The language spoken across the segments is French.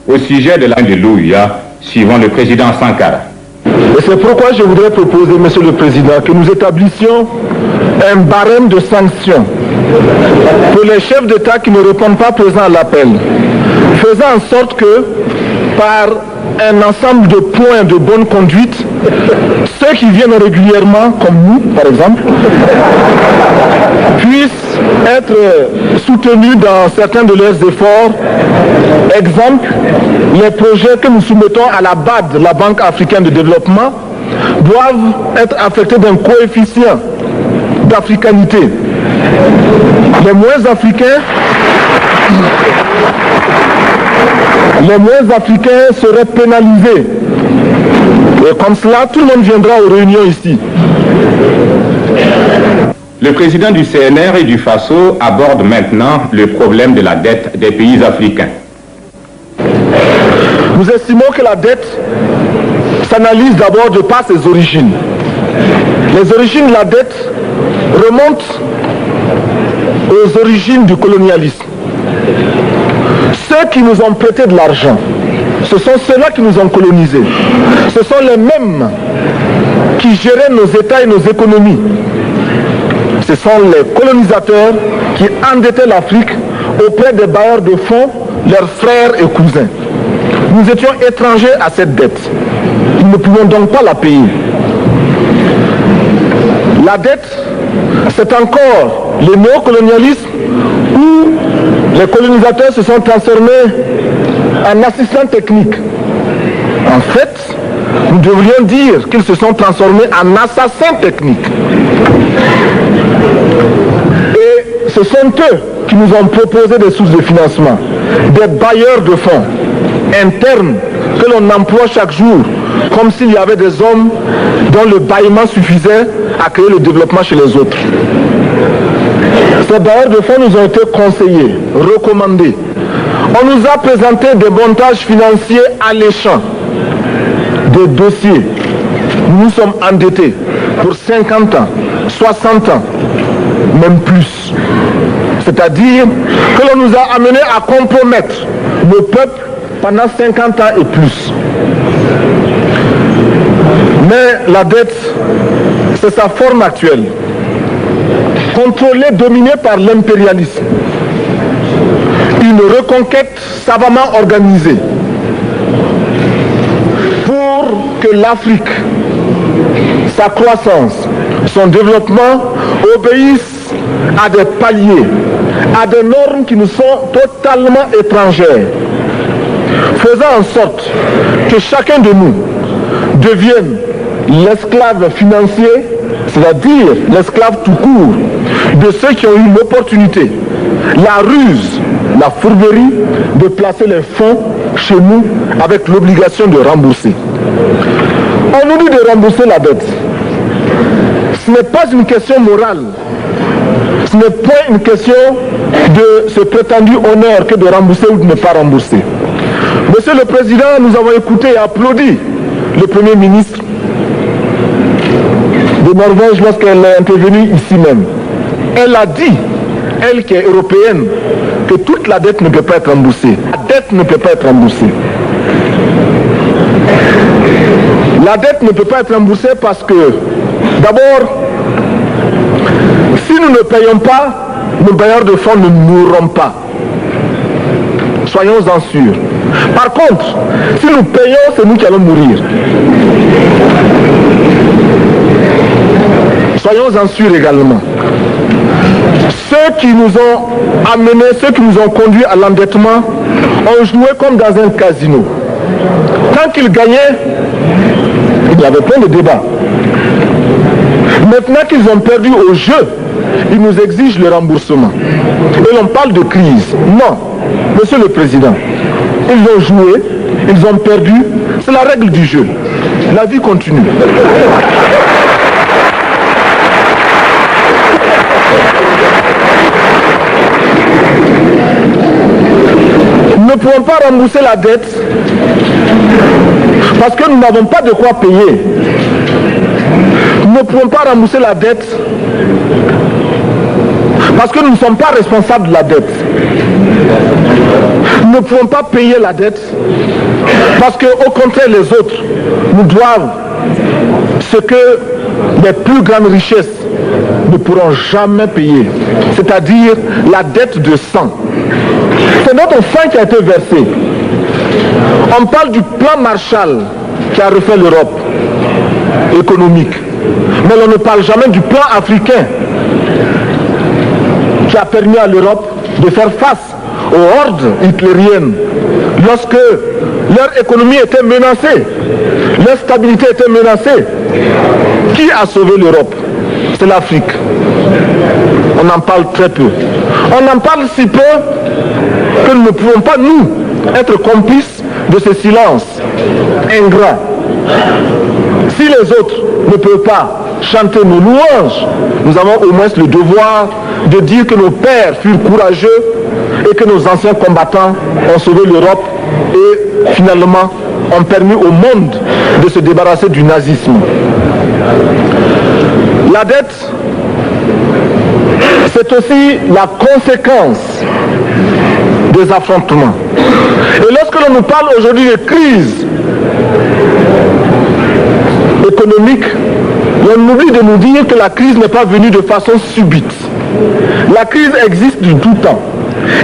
au sujet de l'Alléluia, suivant le président Sankara. Et c'est pourquoi je voudrais proposer, Monsieur le Président, que nous établissions un barème de sanctions pour les chefs d'État qui ne répondent pas présents à l'appel, faisant en sorte que, par un ensemble de points de bonne conduite, ceux qui viennent régulièrement, comme nous par exemple, puissent être soutenus dans certains de leurs efforts. Exemple, les projets que nous soumettons à la BAD, la Banque africaine de développement, doivent être affectés d'un coefficient d'africanité. Les moins africains seraient pénalisés. Et comme cela, tout le monde viendra aux réunions ici. Le président du CNR et du FASO aborde maintenant le problème de la dette des pays africains. Nous estimons que la dette s'analyse d'abord de par ses origines. Les origines de la dette remontent aux origines du colonialisme. Ceux qui nous ont prêté de l'argent, ce sont ceux-là qui nous ont colonisés. Ce sont les mêmes qui géraient nos États et nos économies. Ce sont les colonisateurs qui endettaient l'Afrique auprès des bailleurs de fonds, leurs frères et cousins. Nous étions étrangers à cette dette. Nous ne pouvions donc pas la payer. La dette, c'est encore le néocolonialisme où les colonisateurs se sont transformés en assistants techniques. En fait, nous devrions dire qu'ils se sont transformés en assassins techniques. Et ce sont eux qui nous ont proposé des sources de financement, des bailleurs de fonds internes que l'on emploie chaque jour, comme s'il y avait des hommes dont le bâillement suffisait à créer le développement chez les autres. Ces bailleurs de fonds nous ont été conseillés, recommandés. On nous a présenté des montages financiers alléchants, des dossiers. Nous sommes endettés pour 50 ans, 60 ans, même plus. C'est-à-dire que l'on nous a amenés à compromettre le peuple pendant 50 ans et plus. Mais la dette, c'est sa forme actuelle. Contrôlée, dominée par l'impérialisme. Une reconquête savamment organisée pour que l'Afrique, sa croissance, son développement obéissent à des paliers, à des normes qui nous sont totalement étrangères, faisant en sorte que chacun de nous devienne l'esclave financier, c'est-à-dire l'esclave tout court, de ceux qui ont eu l'opportunité, la ruse, la fourberie de placer les fonds chez nous avec l'obligation de rembourser. On nous dit de rembourser la dette. Ce n'est pas une question morale. Ce n'est pas une question de ce prétendu honneur que de rembourser ou de ne pas rembourser. Monsieur le Président, nous avons écouté et applaudi le Premier ministre de Norvège lorsqu'elle est intervenue ici même. Elle a dit, elle qui est européenne, que toute la dette ne peut pas être remboursée. La dette ne peut pas être remboursée. La dette ne peut pas être remboursée parce que, d'abord, si nous ne payons pas, nos bailleurs de fonds ne mourront pas. Soyons-en sûrs. Par contre, si nous payons, c'est nous qui allons mourir. Soyons-en sûrs également. Ceux qui nous ont amenés, ceux qui nous ont conduits à l'endettement, ont joué comme dans un casino. Quand ils gagnaient, il y avait plein de débats. Maintenant qu'ils ont perdu au jeu, ils nous exigent le remboursement. Et l'on parle de crise. Non, Monsieur le Président, ils ont joué, ils ont perdu, c'est la règle du jeu. La vie continue. Nous ne pouvons pas rembourser la dette parce que nous n'avons pas de quoi payer. Nous ne pouvons pas rembourser la dette Parce que nous ne sommes pas responsables de la dette. Nous ne pouvons pas payer la dette parce qu'au contraire, les autres nous doivent ce que les plus grandes richesses ne pourront jamais payer, c'est-à-dire la dette de sang. C'est notre sang qui a été versé. On parle du plan Marshall qui a refait l'Europe économique, mais on ne parle jamais du plan africain qui a permis à l'Europe de faire face aux hordes hitlériennes lorsque leur économie était menacée, leur stabilité était menacée. Qui a sauvé l'Europe? C'est l'Afrique. On en parle très peu. On en parle si peu que nous ne pouvons pas, nous, être complices de ce silence ingrat. Si les autres ne peuvent pas chanter nos louanges, nous avons au moins le devoir de dire que nos pères furent courageux et que nos anciens combattants ont sauvé l'Europe et finalement ont permis au monde de se débarrasser du nazisme. La dette, c'est aussi la conséquence des affrontements. Et lorsque l'on nous parle aujourd'hui de crise économique, on oublie de nous dire que la crise n'est pas venue de façon subite. La crise existe du tout temps.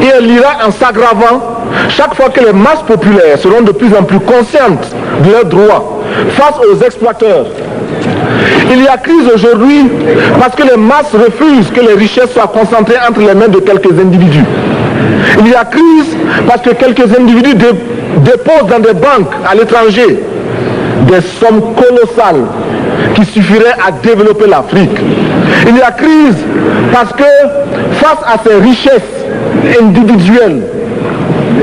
Et elle ira en s'aggravant chaque fois que les masses populaires seront de plus en plus conscientes de leurs droits face aux exploiteurs. Il y a crise aujourd'hui parce que les masses refusent que les richesses soient concentrées entre les mains de quelques individus. Il y a crise parce que quelques individus déposent dans des banques à l'étranger des sommes colossales qui suffiraient à développer l'Afrique. Il y a crise parce que face à ces richesses individuelles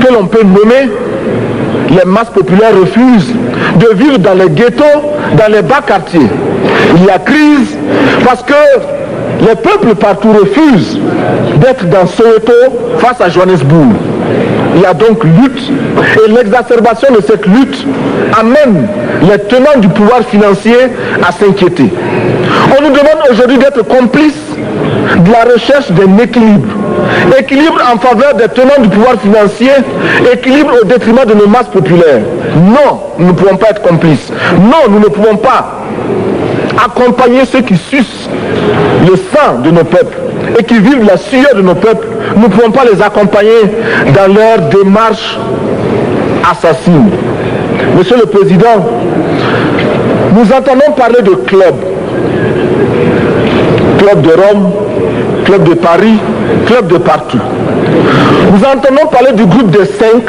que l'on peut nommer, les masses populaires refusent de vivre dans les ghettos, dans les bas quartiers. Il y a crise parce que les peuples partout refusent d'être dans Soweto face à Johannesburg. Il y a donc lutte et l'exacerbation de cette lutte amène les tenants du pouvoir financier à s'inquiéter. On nous demande aujourd'hui d'être complices de la recherche d'un équilibre. Équilibre en faveur des tenants du pouvoir financier, équilibre au détriment de nos masses populaires. Non, nous ne pouvons pas être complices. Non, nous ne pouvons pas accompagner ceux qui sucent le sang de nos peuples et qui vivent la sueur de nos peuples. Nous ne pouvons pas les accompagner dans leur démarche assassine. Monsieur le Président, nous entendons parler de clubs. Club de Rome, club de Paris, club de partout. Nous entendons parler du groupe des 5,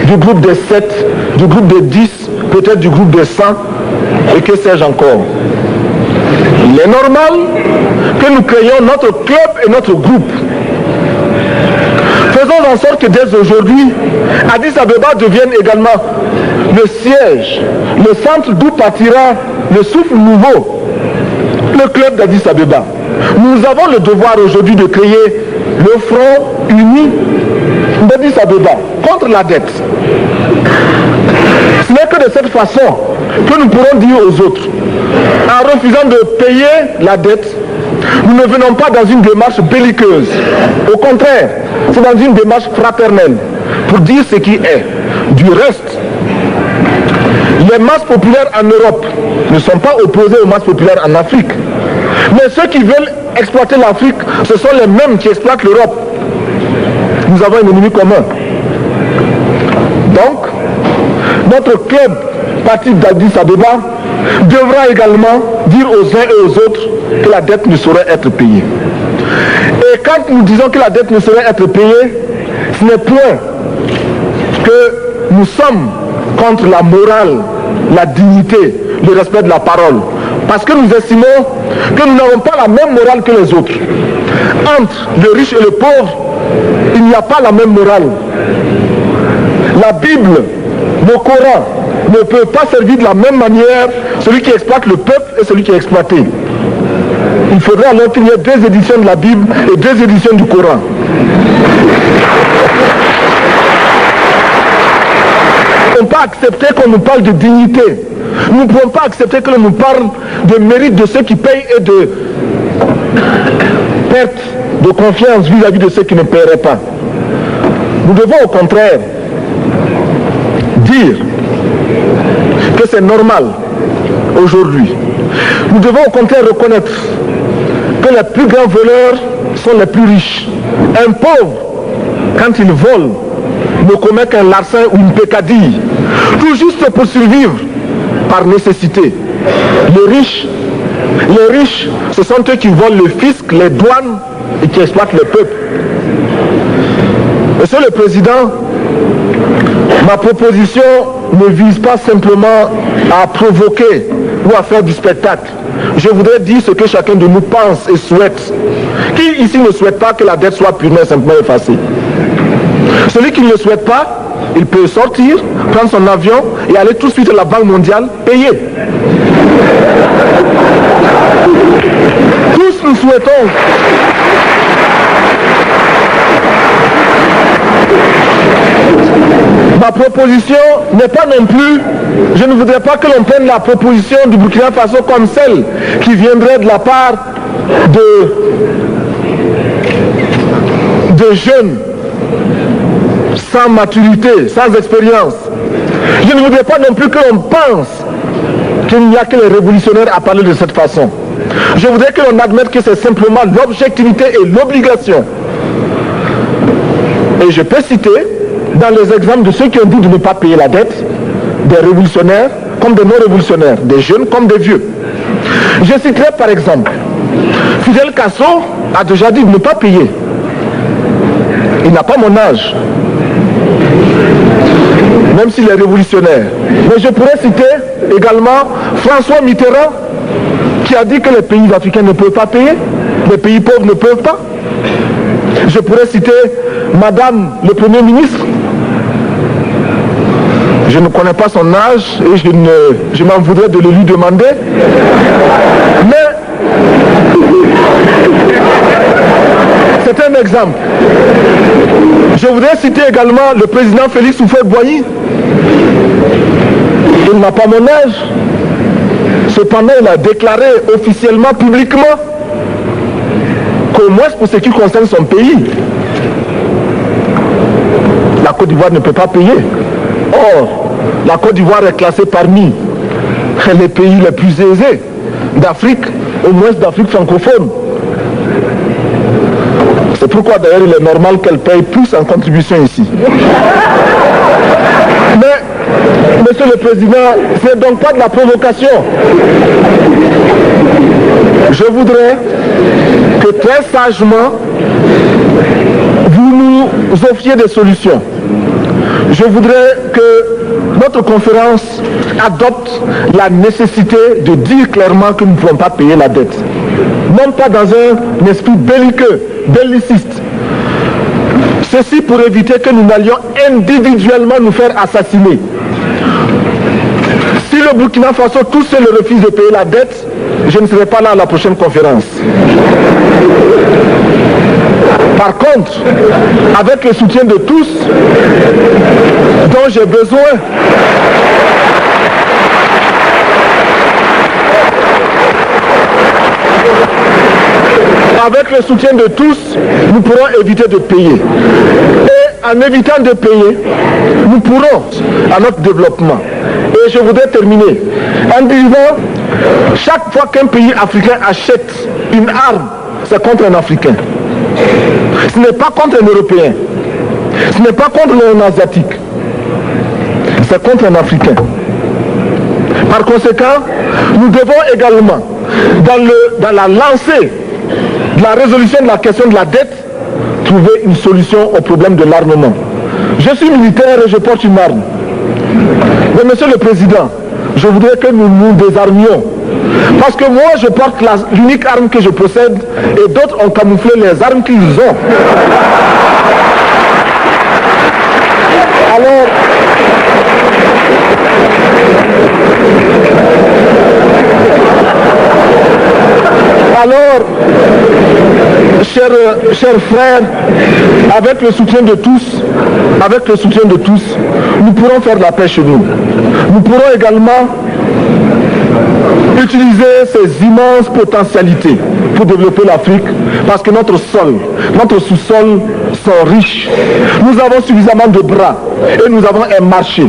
du groupe des 7, du groupe des 10, peut-être du groupe des 100, et que sais-je encore. Il est normal que nous créions notre club et notre groupe. Faisons en sorte que dès aujourd'hui, Addis Abeba devienne également le siège, le centre d'où partira le souffle nouveau, le club d'Addis Abeba. Nous avons le devoir aujourd'hui de créer le front uni d'Addis Abeba contre la dette. Ce n'est que de cette façon que nous pourrons dire aux autres, en refusant de payer la dette, nous ne venons pas dans une démarche belliqueuse. Au contraire, c'est dans une démarche fraternelle pour dire ce qui est. Du reste, les masses populaires en Europe ne sont pas opposées aux masses populaires en Afrique. Mais ceux qui veulent exploiter l'Afrique, ce sont les mêmes qui exploitent l'Europe. Nous avons un ennemi commun. Donc, notre club, parti d'Addis Abeba, devra également dire aux uns et aux autres que la dette ne saurait être payée. Et quand nous disons que la dette ne saurait être payée, ce n'est point que nous sommes contre la morale, la dignité, le respect de la parole. Parce que nous estimons que nous n'avons pas la même morale que les autres. Entre le riche et le pauvre, il n'y a pas la même morale. La Bible, le Coran, ne peut pas servir de la même manière celui qui exploite le peuple et celui qui est exploité. Il faudrait alors qu'il y ait deux éditions de la Bible et deux éditions du Coran. Nous ne pouvons pas accepter qu'on nous parle de dignité. Nous ne pouvons pas accepter que l'on nous parle de mérite de ceux qui payent et de perte de confiance vis-à-vis de ceux qui ne paieraient pas. Nous devons au contraire dire que c'est normal aujourd'hui. Nous devons au contraire reconnaître que les plus grands voleurs sont les plus riches. Un pauvre, quand il vole, ne commet qu'un larcin ou une peccadille, tout juste pour survivre par nécessité. Les riches, ce sont eux qui volent le fisc, les douanes et qui exploitent le peuple. Monsieur le Président, ma proposition ne vise pas simplement à provoquer ou à faire du spectacle. Je voudrais dire ce que chacun de nous pense et souhaite. Qui ici ne souhaite pas que la dette soit purement et simplement effacée? Celui qui ne le souhaite pas, il peut sortir, prendre son avion et aller tout de suite à la Banque mondiale payer. Tous nous souhaitons ma proposition n'est pas non plus, je ne voudrais pas que l'on prenne la proposition du Burkina Faso comme celle qui viendrait de la part de jeunes sans maturité, sans expérience. Je ne voudrais pas non plus que l'on pense qu'il n'y a que les révolutionnaires à parler de cette façon. Je voudrais que l'on admette que c'est simplement l'objectivité et l'obligation. Et je peux citer, dans les exemples de ceux qui ont dit de ne pas payer la dette, des révolutionnaires comme des non-révolutionnaires, des jeunes comme des vieux. Je citerai par exemple, Fidel Castro a déjà dit de ne pas payer. Il n'a pas mon âge, même s'il est révolutionnaire. Mais je pourrais citer également François Mitterrand, qui a dit que les pays africains ne peuvent pas payer, les pays pauvres ne peuvent pas. Je pourrais citer Madame le Premier ministre. Je ne connais pas son âge et je m'en voudrais de le lui demander. Mais c'est un exemple. Je voudrais citer également le président Félix Houphouët-Boigny. Il n'a pas mon âge. Cependant, il a déclaré officiellement, publiquement, qu'au moins pour ce qui concerne son pays, la Côte d'Ivoire ne peut pas payer. Or, la Côte d'Ivoire est classée parmi les pays les plus aisés d'Afrique, au moins d'Afrique francophone. C'est pourquoi d'ailleurs il est normal qu'elle paye plus en contribution ici. Mais, Monsieur le Président, ce n'est donc pas de la provocation. Je voudrais que très sagement, vous nous offriez des solutions. Je voudrais que notre conférence adopte la nécessité de dire clairement que nous ne pouvons pas payer la dette. Non pas dans un esprit belliqueux, belliciste. Ceci pour éviter que nous n'allions individuellement nous faire assassiner. Si le Burkina Faso tout seul refuse de payer la dette, je ne serai pas là à la prochaine conférence. Par contre, avec le soutien de tous, dont j'ai besoin, avec le soutien de tous, nous pourrons éviter de payer. Et en évitant de payer, nous pourrons à notre développement. Et je voudrais terminer en disant, chaque fois qu'un pays africain achète une arme, c'est contre un Africain. Ce n'est pas contre un Européen. Ce n'est pas contre un Asiatique. C'est contre un Africain. Par conséquent, nous devons également, dans la lancée de la résolution de la question de la dette, trouver une solution au problème de l'armement. Je suis militaire et je porte une arme. Mais Monsieur le Président, je voudrais que nous nous désarmions. Parce que moi, je porte l'unique arme que je possède et d'autres ont camouflé les armes qu'ils ont. Alors, chers frères, avec le soutien de tous, nous pourrons faire de la paix chez nous. Nous pourrons également utiliser ces immenses potentialités pour développer l'Afrique, parce que notre sol, notre sous-sol sont riches. Nous avons suffisamment de bras et nous avons un marché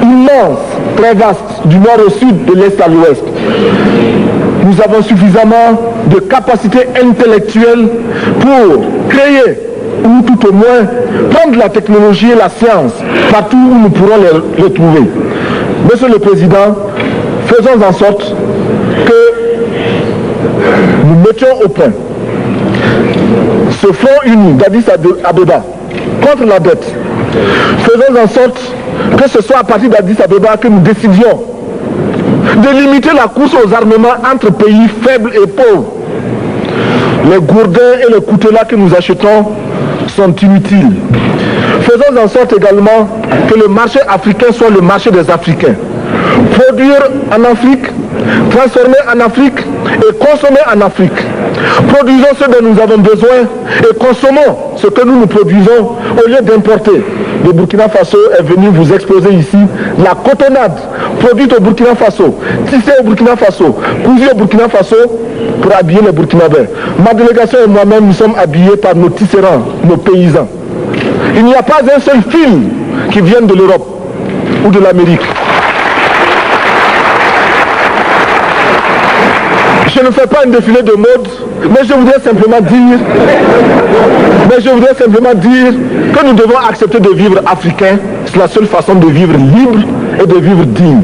immense, très vaste, du nord au sud, de l'est à l'ouest. Nous avons suffisamment de capacités intellectuelles pour créer, ou tout au moins prendre la technologie et la science partout où nous pourrons les trouver. Monsieur le Président, faisons en sorte que nous mettions au point ce front uni d'Addis Abeba contre la dette. Faisons en sorte que ce soit à partir d'Addis Abeba que nous décidions de limiter la course aux armements entre pays faibles et pauvres. Les gourdins et les coutelas que nous achetons sont inutiles. Faisons en sorte également que le marché africain soit le marché des Africains. Produire en Afrique, transformer en Afrique et consommer en Afrique. Produisons ce dont nous avons besoin et consommons ce que nous produisons au lieu d'importer. Le Burkina Faso est venu vous exposer ici la cotonnade produite au Burkina Faso, tissée au Burkina Faso, cousue au Burkina Faso pour habiller les Burkinabés. Ma délégation et moi-même, nous sommes habillés par nos tisserands, nos paysans. Il n'y a pas un seul fil qui vienne de l'Europe ou de l'Amérique. Je ne fais pas un défilé de mode, mais je voudrais simplement dire que nous devons accepter de vivre africain. C'est la seule façon de vivre libre et de vivre digne.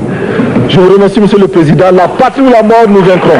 Je vous remercie, Monsieur le Président. La patrie ou la mort, nous vaincrons.